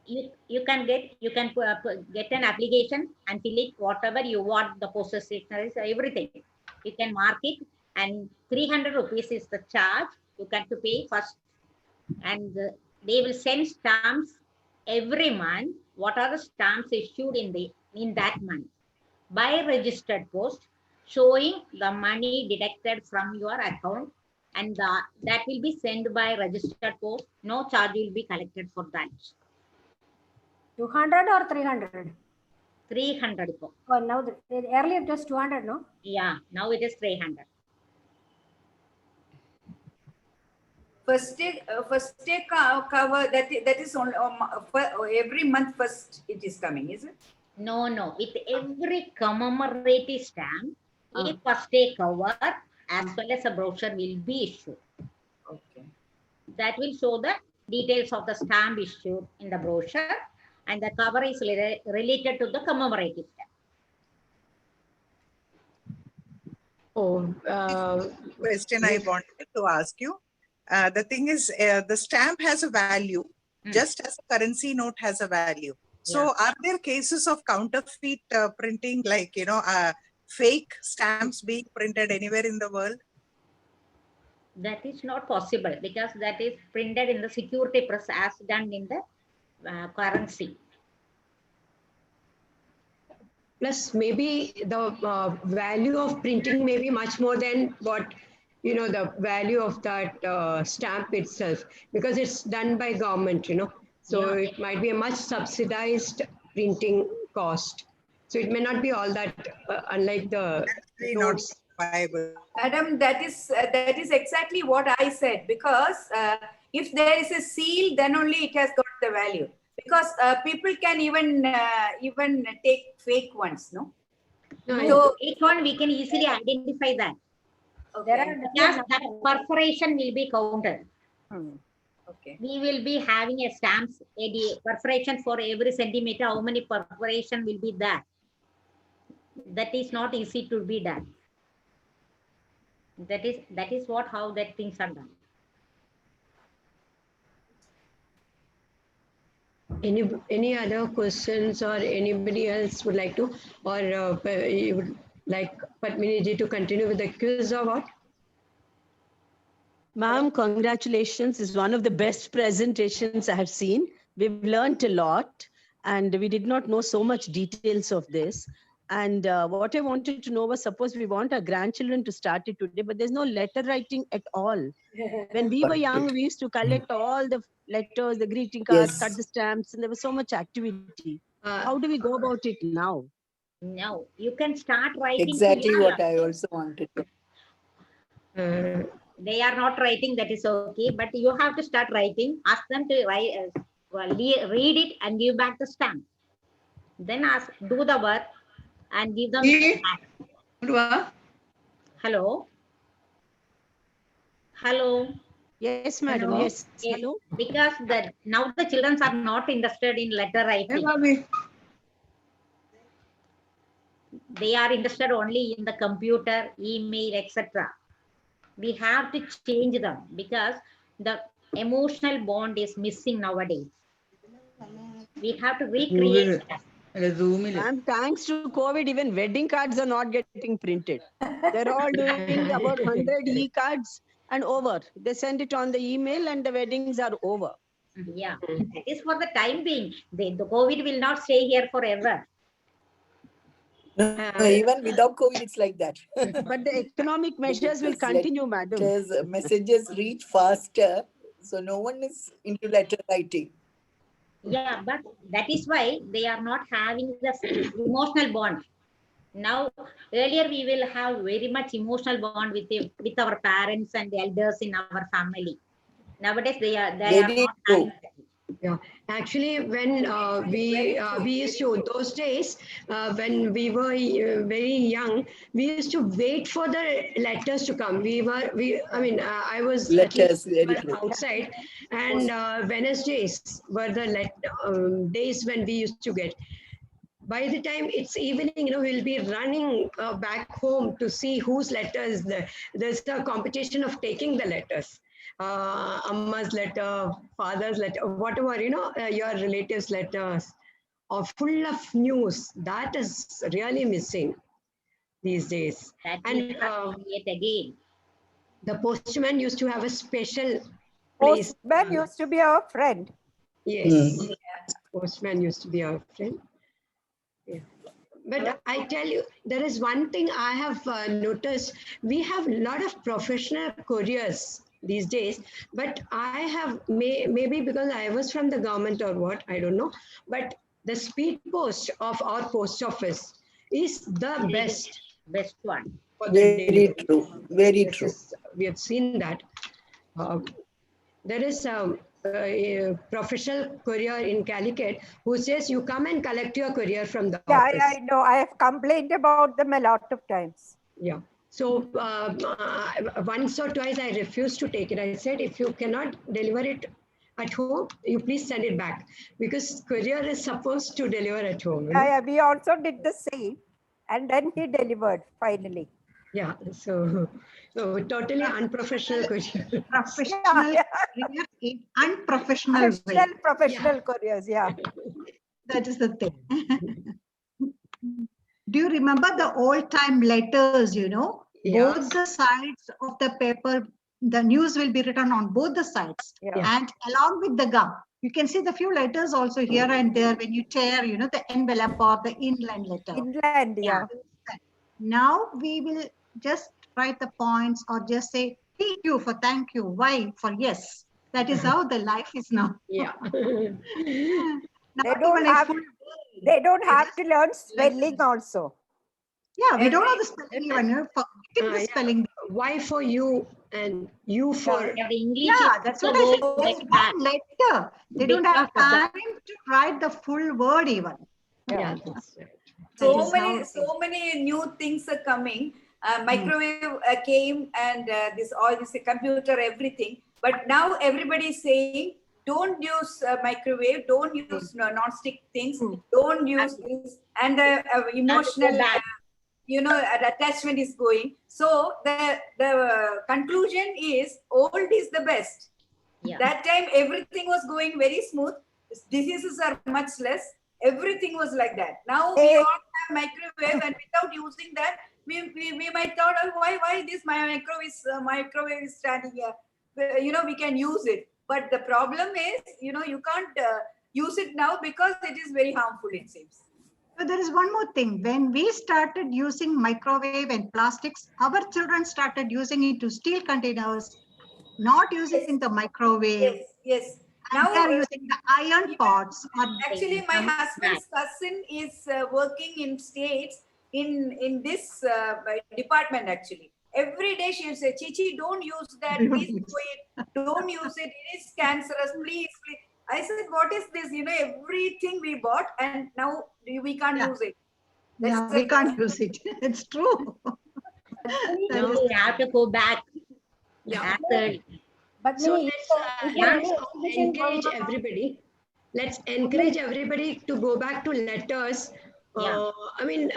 You can get an application and fill it whatever you want, the postal stationery, everything. You can mark it, and 300 rupees is the charge. You got to pay first, and they will send stamps every month. What are the stamps issued in that month by registered post, showing the money deducted from your account, and that will be sent by registered post. No charge will be collected for that. 200 or 300? 300. Oh, now earlier it was 200, no? Yeah, now it is 300. First day cover, that is on every month first it is coming, is it? No. With every commemorative stamp, a first day cover as well as a brochure will be issued. Okay. That will show the details of the stamp issued in the brochure, and the cover is related to the commemorative stamp. Question I wanted to ask you. The thing is, the stamp has a value, just as a currency note has a value. So are there cases of counterfeit printing, like, fake stamps being printed anywhere in the world? That is not possible because that is printed in the security press as done in the currency. Plus, maybe the value of printing may be much more than what, the value of that stamp itself, because it's done by government, So it might be a much subsidized printing cost. So it may not be all that, unlike the notes. Madam, that is exactly what I said, because if there is a seal, then only it has got the value. Because people can even take fake ones, no? So fake one we can easily identify that. Okay. Because that perforation will be counted. Okay. We will be having a stamps, a perforation for every centimeter. How many perforation will be there? That is not easy to be done. That is how that things are done. Any other questions, or anybody else would like to, or you would like Padmini ji to continue with the quiz or what? Ma'am, congratulations. It's one of the best presentations I have seen. We've learned a lot, and we did not know so much details of this. And what I wanted to know was, suppose we want our grandchildren to start it today, but there's no letter writing at all. When we were young, we used to collect all the letters, the greeting cards, cut the stamps, and there was so much activity. How do we go about it now? No, you can start writing. Exactly what I also wanted to. They are not writing, that is okay, but you have to start writing. Ask them to write, read it and give back the stamp. Then do the work and give them back. Hello? Hello? Yes, madam. Hello? Yes. Hello? Because now the children are not interested in letter writing. they are interested only in the computer, email, etc. We have to change them because the emotional bond is missing nowadays. We have to recreate that. And thanks to COVID, even wedding cards are not getting printed. They're all doing about 100 e-cards and over. They send it on the email and the weddings are over. Yeah, that is for the time being. The COVID will not stay here forever. Even without COVID, it's like that. But the economic measures will Because continue, madam. messages reach faster, so no one is into letter writing. Yeah, but that is why they are not having the emotional bond. Now, earlier we will have very much emotional bond with our parents and elders in our family. Nowadays they are not having that. Yeah, actually, when we used to those days when we were very young, we used to wait for the letters to come. I was Letters, very true. outside, and Wednesdays were the days when we used to get. By the time it's evening, we'll be running back home to see whose letters. There's a competition of taking the letters. Amma's letter, father's letter, whatever, your relatives' letters are full of news. That is really missing these days. That And yet again. the postman used to have a special place. Postman used to be our friend. Yes, postman used to be our friend. Yeah. But I tell you, there is one thing I have noticed. We have a lot of professional couriers these days, but I have, maybe because I was from the government or what, I don't know, but the speed post of our post office is the best one. Very true, very true. We have seen that. There is a professional courier in Calicut who says you come and collect your courier from the office. I know. I have complained about them a lot of times. Yeah. So once or twice I refused to take it. I said, if you cannot deliver it at home, you please send it back, because courier is supposed to deliver at home. Yeah, we also did the same, and then he delivered finally. Yeah, so totally unprofessional courier. Professional courier in unprofessional way. Professional couriers, yeah. That is the thing. Do you remember the old time letters, Yeah. Both the sides of the paper, the news will be written on both the sides. Yeah. And along with the gum, you can see the few letters also here and there when you tear, the envelope or the inland letter. Inland, yeah. Now we will just write the points or just say thank you for thank you, why for yes. That is how the life is now. Yeah. They don't have to learn spelling also. Yeah, we don't know the spelling even. Forgetting the spelling. Why for you and you for. Yeah, that's what I said. Just one letter. They don't have time to write the full word even. Yeah, that's right. So many new things are coming. Microwave came and all this computer, everything. But now everybody is saying, don't use microwave, don't use non-stick things, don't use this, and the emotional, attachment is going. So the conclusion is old is the best. Yeah. That time everything was going very smooth. Diseases are much less. Everything was like that. Now we all have microwave, and without using that, we might thought, oh, why this microwave is standing here? We can use it. But the problem is, you can't use it now because it is very harmful, it seems. But there is one more thing. When we started using microwave and plastics, our children started using it to steel containers, not using the microwave. Yes. And now they're using the iron pots. Actually, my husband's cousin is working in States in this department, actually. Every day she will say, Chichi, don't use that, please do it. Don't use it. It is cancerous, please. I said, what is this? Everything we bought and now we can't use it. We can't use it. It's true. We have to go back. Yeah. But So let's encourage everybody. Let's encourage everybody to go back to letters I mean,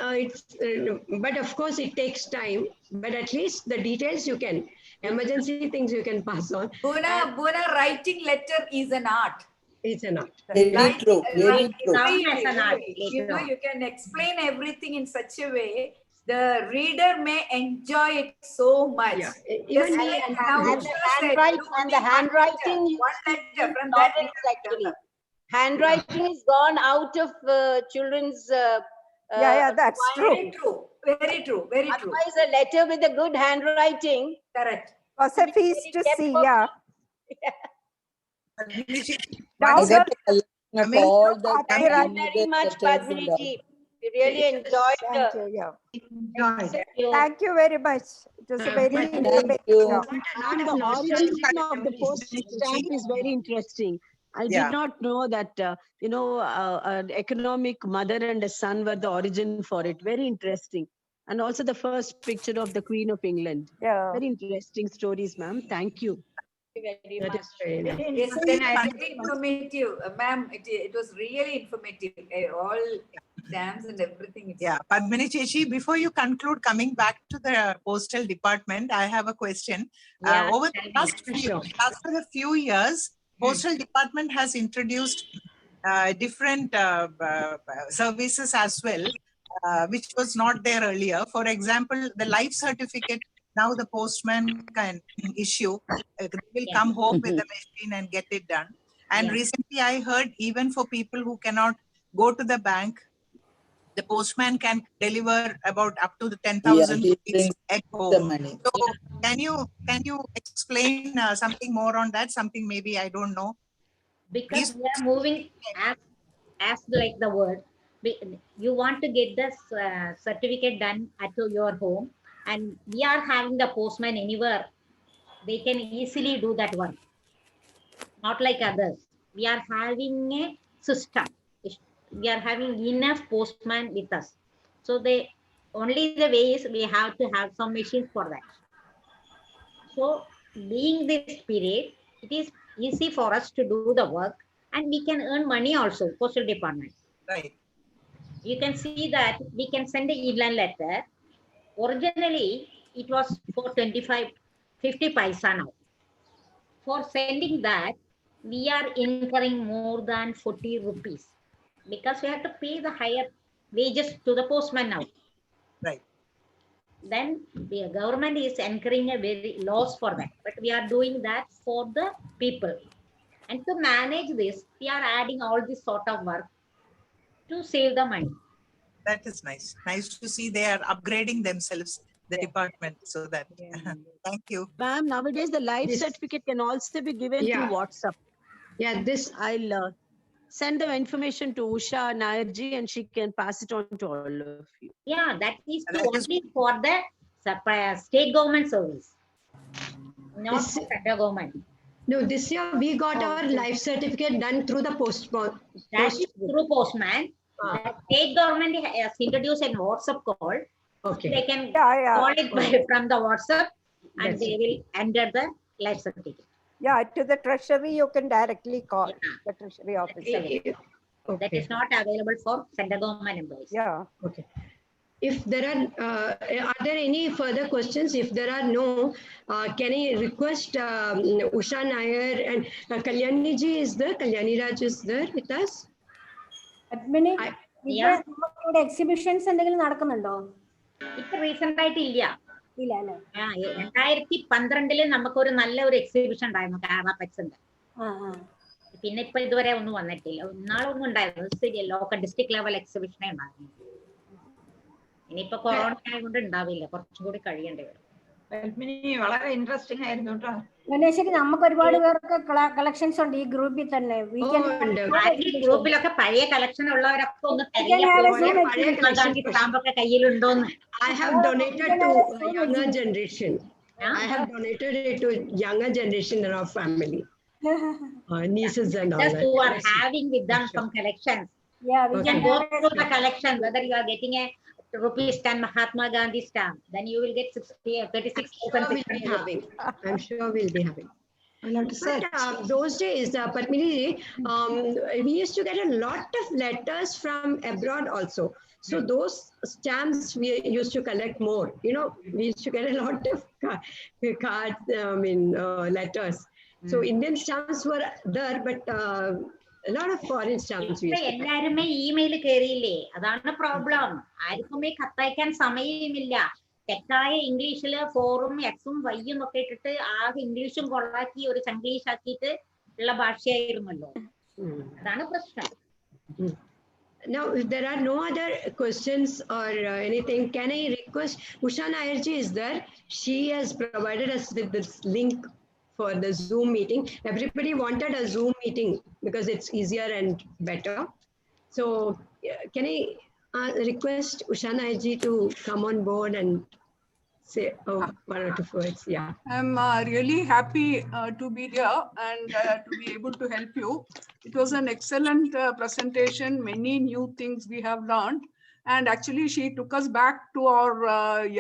but of course it takes time, but at least the details you can, emergency things you can pass on. Buna, writing letter is an art. It's an art. Very true, very true. You know, you can explain everything in such a way the reader may enjoy it so much. Yeah. Just Even like me, now And Usha the said, handwriting, do and the only handwriting one letter from not that. actually. Handwriting is gone out of children's. That's true. Very true. Very true. Very true. Otherwise, a letter with a good handwriting. Correct. Was a feast to see. Yeah. I Now, got a collection of all the thank you very candidate much, letters and all. Padmini. We really enjoyed. Thank you. Yeah. Thank you very much. It was a very Thank you. And the origin of the postage stamp is very interesting. I Yeah. did not know that, an economic mother and a son were the origin for it. Very interesting. And also the first picture of the Queen of England. Yeah. Very interesting stories, ma'am. Thank you. Very That much. is very nice. Yes, then very informative. Ma'am, it was really informative. All stamps and everything. Yeah, Padmini Chechi, before you conclude, coming back to the postal department, I have a question. Yeah, Over tell the me. after a few years, postal department has introduced different services as well, which was not there earlier. For example, the life certificate, now the postman can issue, they will come home with the machine and get it done. And recently I heard even for people who cannot go to the bank, the postman can deliver about up to the 10,000 he rupees brings at the home. money. So can you explain something more on that? Something maybe I don't know. Because we are moving as like the word. You want to get this certificate done at your home, and we are having the postman anywhere. They can easily do that work. Not like others. We are having a system. We are having enough postman with us. So the way is we have to have some machines for that. So being this period, it is easy for us to do the work, and we can earn money also, postal department. Right. You can see that we can send an inland letter. Originally, it was for 50 paisa now. For sending that, we are incurring more than 40 rupees because we have to pay the higher wages to the postman now. Right. Then the government is incurring a very loss for that, but we are doing that for the people. And to manage this, we are adding all this sort of work to save the money. That is nice. Nice to see they are upgrading themselves, the department, so that. Thank you. Ma'am, nowadays the life certificate can also be given through WhatsApp. Yeah, I'll send the information to Usha Nairji and she can pass it on to all of you. Yeah, that is only for the state government service, not for federal government. No, this year we got our life certificate done through the postman. That is through postman. The state government has introduced a WhatsApp call. Okay. They can call it from the WhatsApp and That's they will enter the life certificate. Yeah, to the treasury, you can directly call the treasury officer. That is not available for central government employees. Yeah. Okay. If there are there any further questions? If there are no, can I request Usha Nair and Kalyani ji is there? Kalyani Raj is there with us? Padmini, ഇവിടെ exhibitions എന്തെങ്കിലും നടക്കുന്നുണ്ടോ? ഇപ്പൊ recent ആയിട്ട് ഇല്ല. ഇല്ല അല്ലേ? 2012 നമുക്ക് ഒരു നല്ല ഒരു എക്സിബിഷൻ ഉണ്ടായിരുന്നു കാറാപെക്സിന്റെ. പിന്നെ ഇപ്പൊ ഇതുവരെ ഒന്നും വന്നിട്ടില്ല. ഇന്നാളൊന്നും ഉണ്ടായിരുന്നു. ശരി, ലോക്കൽ ഡിസ്ട്രിക്ട് ലെവൽ എക്സിബിഷനേ ഉണ്ടായിരുന്നു. ഇനിയിപ്പോ കൊറോണ ആയതുകൊണ്ട് ഉണ്ടാവില്ല, കുറച്ചും കൂടി കഴിയേണ്ടി വരും. വളരെ ഇൻട്രസ്റ്റിംഗ് ആയിരുന്നു കേട്ടോ. ഗണേശക്ക് നമുക്ക് ഒരുപാട് പേർക്ക് കളക്ഷൻസ് ഉണ്ട് ഈ ഗ്രൂപ്പിൽ തന്നെ. ഗ്രൂപ്പിലൊക്കെ പഴയ കളക്ഷൻ ഉള്ളവരൊക്കെ ഒന്ന് സ്റ്റാമ്പൊക്കെ കയ്യിലുണ്ടോന്ന്. I have donated to younger generation. I have donated it to younger generation in our family. Nieces and all Just that. who are having with them some collections. Yeah, we can go through the collection, whether you are getting a ₹10 Mahatma Gandhi stamp, then you will get 36,600. I'm sure we'll be having. I'll have to search. But those days, Padmini, we used to get a lot of letters from abroad also. So those stamps we used to collect more. You know, we used to get a lot of cards, letters. So Indian stamps were there, but a lot of foreign stamps we used to get. എല്ലാരുമേ email കയറിയില്ലേ, അതാണ് problem. ആർക്കുമേ കത്തയക്കാൻ സമയമില്ല. തെറ്റായ ഇംഗ്ലീഷില് ഫോറും എക്സും വൈയും ഒക്കെ ഇട്ടിട്ട് ആകെ ഇംഗ്ലീഷും കൊള്ളാക്കി ഒരു ഇംഗ്ലീഷ് ആക്കിയിട്ട് ഉള്ള ഭാഷയായിരുന്നല്ലോ. അതാണ് പ്രശ്നം. Now, if there are no other questions or anything, can I request Usha Nayarji is there? She has provided us with this link for the Zoom meeting. Everybody wanted a Zoom meeting because it's easier and better. So, can I request Usha Nayarji to come on board and say one or two words? Yeah. I'm really happy to be here and to be able to help you. It was an excellent presentation, many new things we have learned. And actually, she took us back to our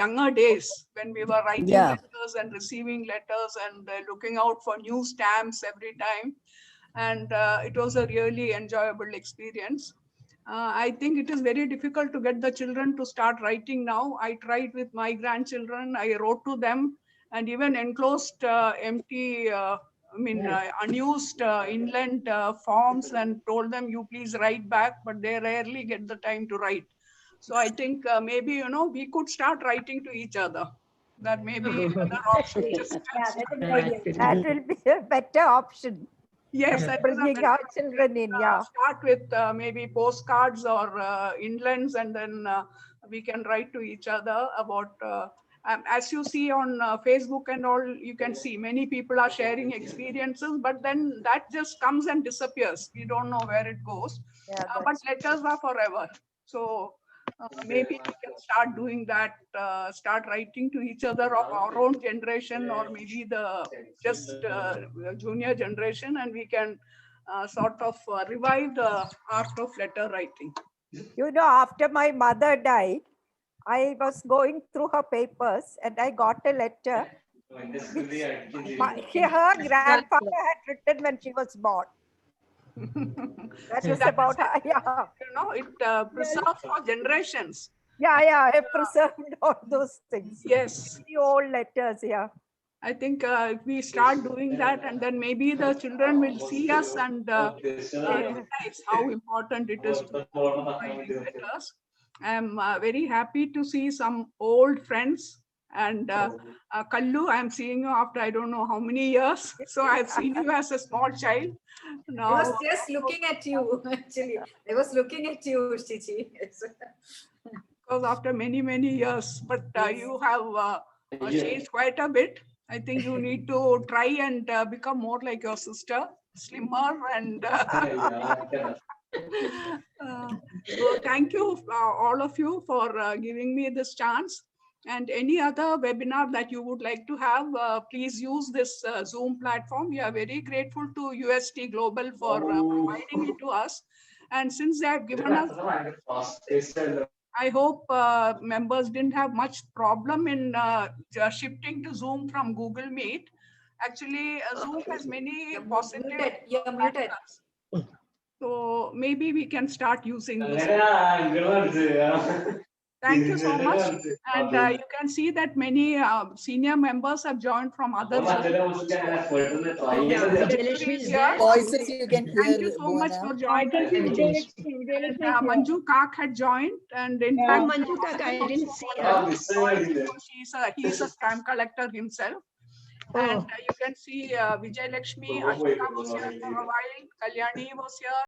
younger days when we were writing letters and receiving letters and looking out for new stamps every time. And it was a really enjoyable experience. I think it is very difficult to get the children to start writing now. I tried with my grandchildren. I wrote to them and even enclosed empty, unused inland forms and told them, you please write back, but they rarely get the time to write. So I think maybe, we could start writing to each other. That may be another option. That will be a better option. Yes, that bringing our children in. Start with maybe postcards or inlands, and then we can write to each other about. As you see on Facebook and all, you can see many people are sharing experiences, but then that just comes and disappears. We don't know where it goes. But letters are forever. So maybe we can start doing that, start writing to each other of our own generation or maybe the just junior generation, and we can sort of revive the art of letter writing. You know, after my mother died, I was going through her papers and I got a letter which her grandfather had written when she was born. That is about her, it preserves for generations. It preserved all those things. Yes, the old letters. I think if we start doing that, and then maybe the children will see us and realize how important it is to write letters. I'm very happy to see some old friends. And Kallu, I'm seeing you after I don't know how many years. So I've seen you as a small child. Now, I was just looking at you, actually. I was looking at you, Shichi. Because after many, many years, but you have changed quite a bit. I think you need to try and become more like your sister, slimmer and... So thank you, all of you, for giving me this chance. And any other webinar that you would like to have, please use this Zoom platform. We are very grateful to UST Global for providing it to us. And since they have given us, I hope members didn't have much problem in shifting to Zoom from Google Meet. Actually, Zoom has many positive. You're muted. So maybe we can start using this. Thank you so much. And you can see that many senior members have joined from other voices you can hear. Thank you so much for joining. Manju Kak had joined, and in fact, Manju Kak, I didn't see her. He's a stamp collector himself. And you can see Vijay Lakshmi, Ashika was here for a while, Kalyani was here.